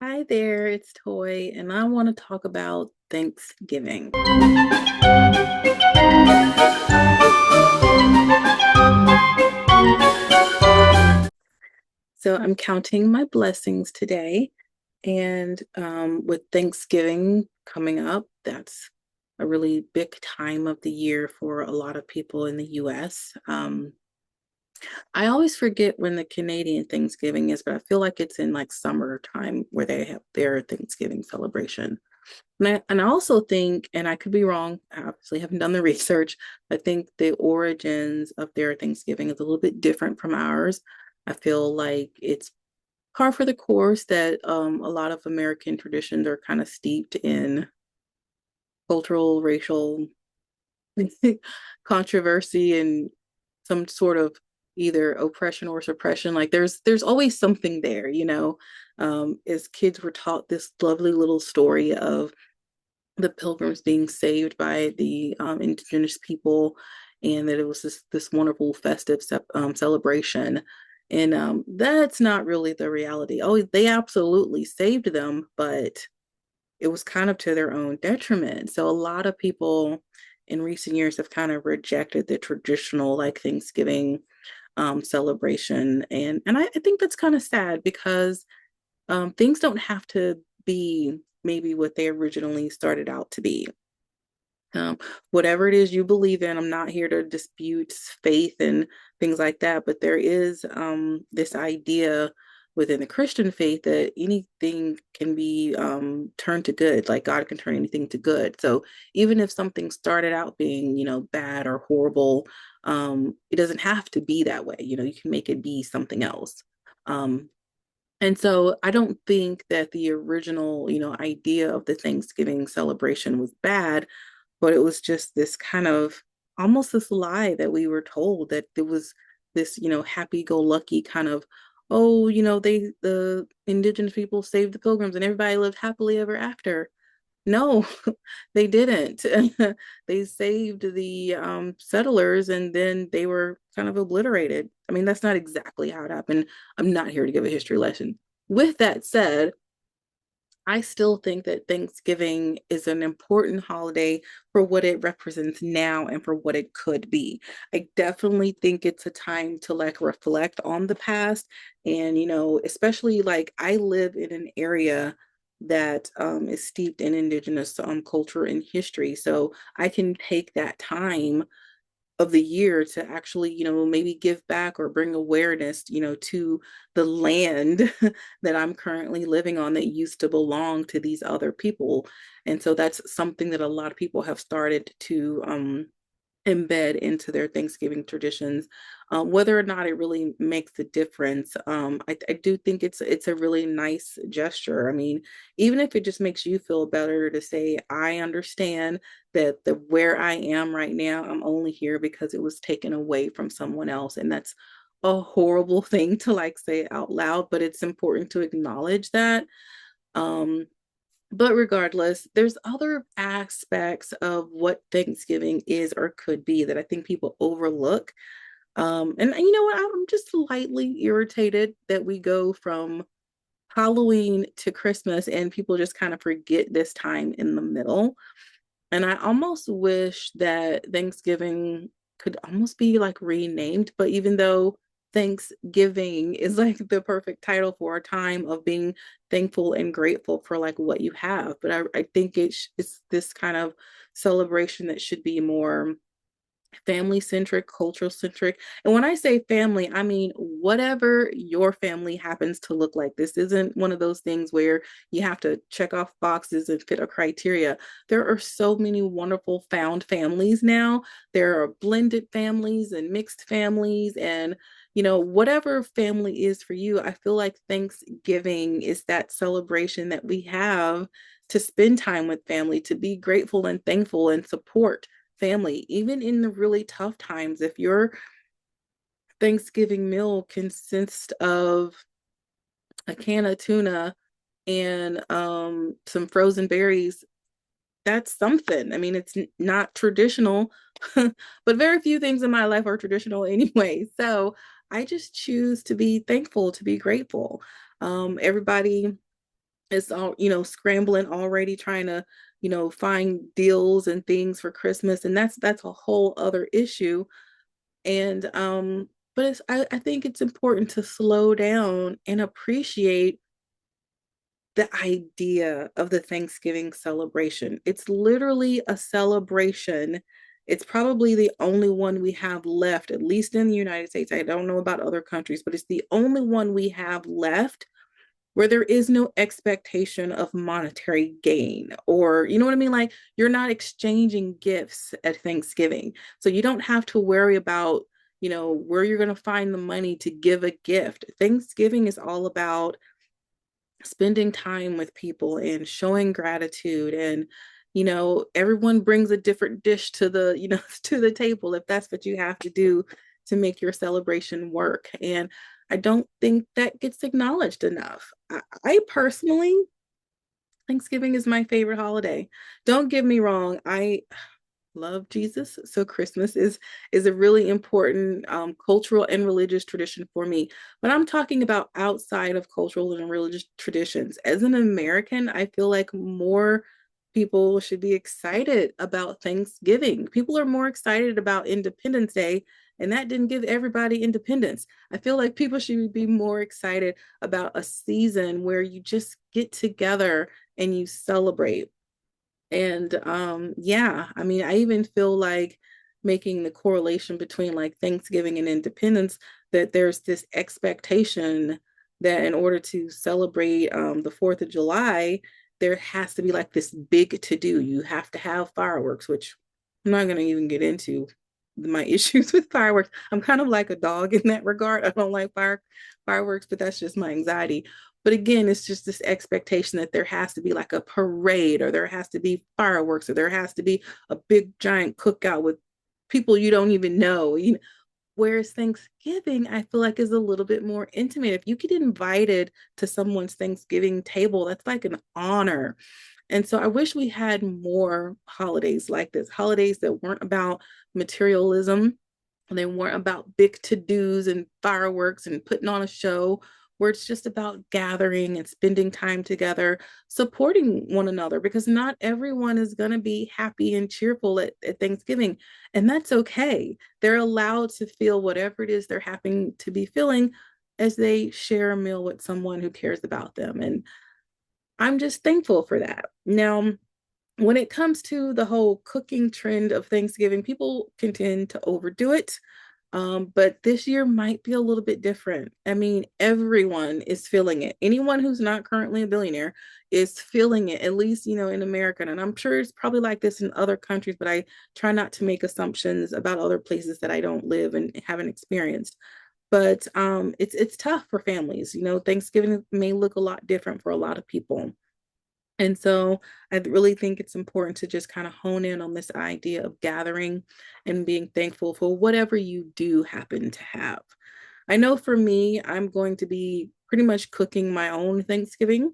Hi there, it's Toy, and I want to talk about Thanksgiving. So I'm counting my blessings today, and with Thanksgiving coming up, that's a really big time of the year for a lot of people in the US. I always forget when the Canadian Thanksgiving is, but I feel like it's in like summertime where they have their Thanksgiving celebration. And I also think, and I could be wrong, I obviously haven't done the research. I think the origins of their Thanksgiving is a little bit different from ours. I feel like it's par for the course that a lot of American traditions are kind of steeped in cultural, racial controversy and some sort of either oppression or suppression. Like there's always something there, you know. As kids were taught this lovely little story of the pilgrims being saved by the indigenous people, and that it was this wonderful festive celebration. And that's not really the reality. Oh, they absolutely saved them, but it was kind of to their own detriment. So a lot of people in recent years have kind of rejected the traditional like Thanksgiving celebration, and I think that's kind of sad because things don't have to be maybe what they originally started out to be. Um, Whatever it is you believe in, I'm not here to dispute faith and things like that, but there is this idea within the Christian faith that anything can be turned to good, like God can turn anything to good. So even if something started out being, you know, bad or horrible, it doesn't have to be that way. You know, you can make it be something else. Um, and so I don't think that the original, you know, idea of the Thanksgiving celebration was bad, but it was just this kind of almost this lie that we were told that there was this, you know, happy-go-lucky kind of, oh, you know, the indigenous people saved the pilgrims and everybody lived happily ever after. No, they didn't. They saved the settlers and then they were kind of obliterated. I mean, that's not exactly how it happened. I'm not here to give a history lesson. With that said, I still think that Thanksgiving is an important holiday for what it represents now and for what it could be. I definitely think it's a time to like reflect on the past. And, you know, especially like I live in an area that is steeped in indigenous culture and history. So I can take that time of the year to actually, you know, maybe give back or bring awareness, you know, to the land that I'm currently living on that used to belong to these other people. And so that's something that a lot of people have started to embed into their Thanksgiving traditions. Whether or not it really makes a difference, I do think it's a really nice gesture. I mean, even if it just makes you feel better to say, I understand that the where I am right now, I'm only here because it was taken away from someone else, and that's a horrible thing to like say out loud, but it's important to acknowledge that. Um, but regardless, there's other aspects of what Thanksgiving is or could be that I think people overlook. And you know what? I'm just slightly irritated that we go from Halloween to Christmas and people just kind of forget this time in the middle. And I almost wish that Thanksgiving could almost be like renamed, but even though Thanksgiving is like the perfect title for a time of being thankful and grateful for like what you have, but I think it's this kind of celebration that should be more family centric, cultural centric. And when I say family, I mean whatever your family happens to look like. This isn't one of those things where you have to check off boxes and fit a criteria. There are so many wonderful found families now. There are blended families and mixed families and you know, whatever family is for you, I feel like Thanksgiving is that celebration that we have to spend time with family, to be grateful and thankful and support family, even in the really tough times. If your Thanksgiving meal consists of a can of tuna and some frozen berries, that's something. I mean, it's not traditional, but very few things in my life are traditional anyway. So I just choose to be thankful, to be grateful. Everybody It's all, scrambling already trying to, find deals and things for Christmas. And that's a whole other issue. And but I think it's important to slow down and appreciate the idea of the Thanksgiving celebration. It's literally a celebration. It's probably the only one we have left, at least in the United States. I don't know about other countries, but it's the only one we have left where there is no expectation of monetary gain, or you know what I mean? Like, you're not exchanging gifts at Thanksgiving. So you don't have to worry about, where you're going to find the money to give a gift. Thanksgiving is all about spending time with people and showing gratitude. And everyone brings a different dish to the to the table, if that's what you have to do to make your celebration work. And I don't think that gets acknowledged enough. I personally, Thanksgiving is my favorite holiday. Don't get me wrong, I love Jesus. So Christmas is a really important cultural and religious tradition for me. But I'm talking about outside of cultural and religious traditions. As an American, I feel like more people should be excited about Thanksgiving. People are more excited about Independence Day, and that didn't give everybody independence. I feel like people should be more excited about a season where you just get together and you celebrate. And yeah, I mean, I even feel like making the correlation between like Thanksgiving and Independence, that there's this expectation that in order to celebrate the 4th of July, there has to be like this big to do. You have to have fireworks, which I'm not going to even get into my issues with fireworks. I'm kind of like a dog in that regard. I don't like fireworks, but that's just my anxiety. But again, it's just this expectation that there has to be like a parade, or there has to be fireworks, or there has to be a big giant cookout with people you don't even know. Whereas Thanksgiving, I feel like is a little bit more intimate. If you get invited to someone's Thanksgiving table, that's like an honor. And so I wish we had more holidays like this, holidays that weren't about materialism, and they weren't about big to-dos and fireworks and putting on a show, where it's just about gathering and spending time together, supporting one another, because not everyone is going to be happy and cheerful at Thanksgiving. And that's okay. They're allowed to feel whatever it is they're having to be feeling as they share a meal with someone who cares about them. And I'm just thankful for that. Now, when it comes to the whole cooking trend of Thanksgiving, people can tend to overdo it. But this year might be a little bit different. I mean, everyone is feeling it. Anyone who's not currently a billionaire is feeling it, at least, in America. And I'm sure it's probably like this in other countries, but I try not to make assumptions about other places that I don't live and haven't experienced. But it's tough for families. Thanksgiving may look a lot different for a lot of people. And so I really think it's important to just kind of hone in on this idea of gathering and being thankful for whatever you do happen to have. I know for me, I'm going to be pretty much cooking my own Thanksgiving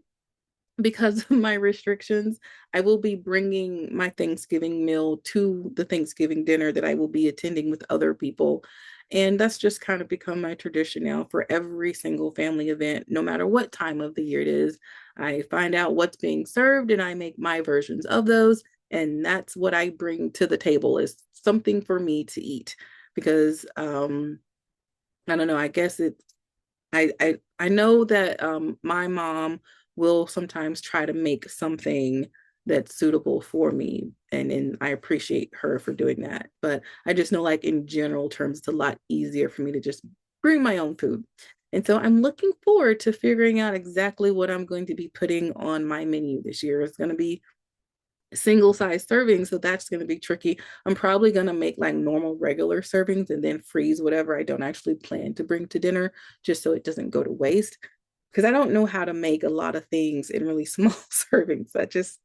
because of my restrictions. I will be bringing my Thanksgiving meal to the Thanksgiving dinner that I will be attending with other people. And that's just kind of become my tradition now for every single family event, no matter what time of the year it is. I find out what's being served and I make my versions of those. And that's what I bring to the table, is something for me to eat. Because I don't know, I guess it's I know that my mom will sometimes try to make something that's suitable for me, and I appreciate her for doing that. But I just know, like, in general terms, it's a lot easier for me to just bring my own food. And so I'm looking forward to figuring out exactly what I'm going to be putting on my menu this year. It's going to be single size servings, so that's going to be tricky. I'm probably going to make like normal regular servings and then freeze whatever I don't actually plan to bring to dinner, just so it doesn't go to waste, because I don't know how to make a lot of things in really small servings. That just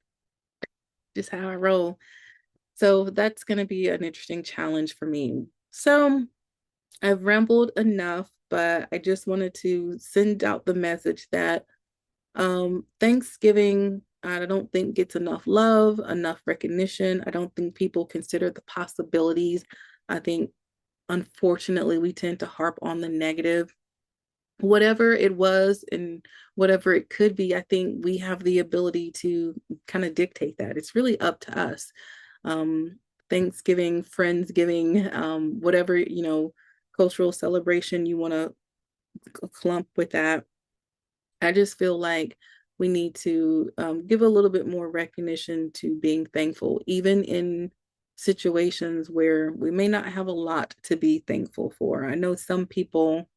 how I roll. So that's going to be an interesting challenge for me. So I've rambled enough, but I just wanted to send out the message that Thanksgiving, I don't think gets enough love, enough recognition. I don't think people consider the possibilities. I think, unfortunately, we tend to harp on the negative. whatever it was and whatever it could be, I think we have the ability to kind of dictate that. It's really up to us. Um, Thanksgiving, Friendsgiving, whatever, cultural celebration you want to clump with that. I just feel like we need to give a little bit more recognition to being thankful, even in situations where we may not have a lot to be thankful for. I know some people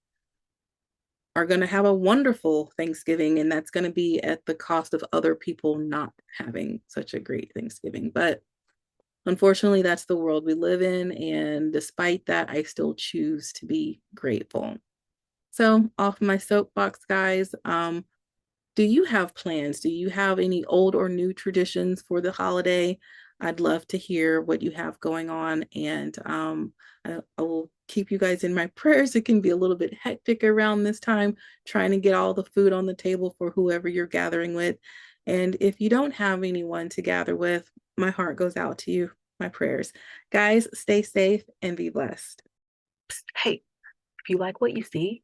are going to have a wonderful Thanksgiving, and that's going to be at the cost of other people not having such a great Thanksgiving. But unfortunately, that's the world we live in. And despite that, I still choose to be grateful. So, off my soapbox, guys, do you have plans? Do you have any old or new traditions for the holiday? I'd love to hear what you have going on, and I will keep you guys in my prayers. It can be a little bit hectic around this time, trying to get all the food on the table for whoever you're gathering with. And if you don't have anyone to gather with, my heart goes out to you, my prayers. Guys, stay safe and be blessed. Hey, if you like what you see,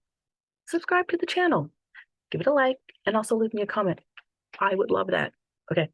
subscribe to the channel, give it a like, and also leave me a comment. I would love that. Okay.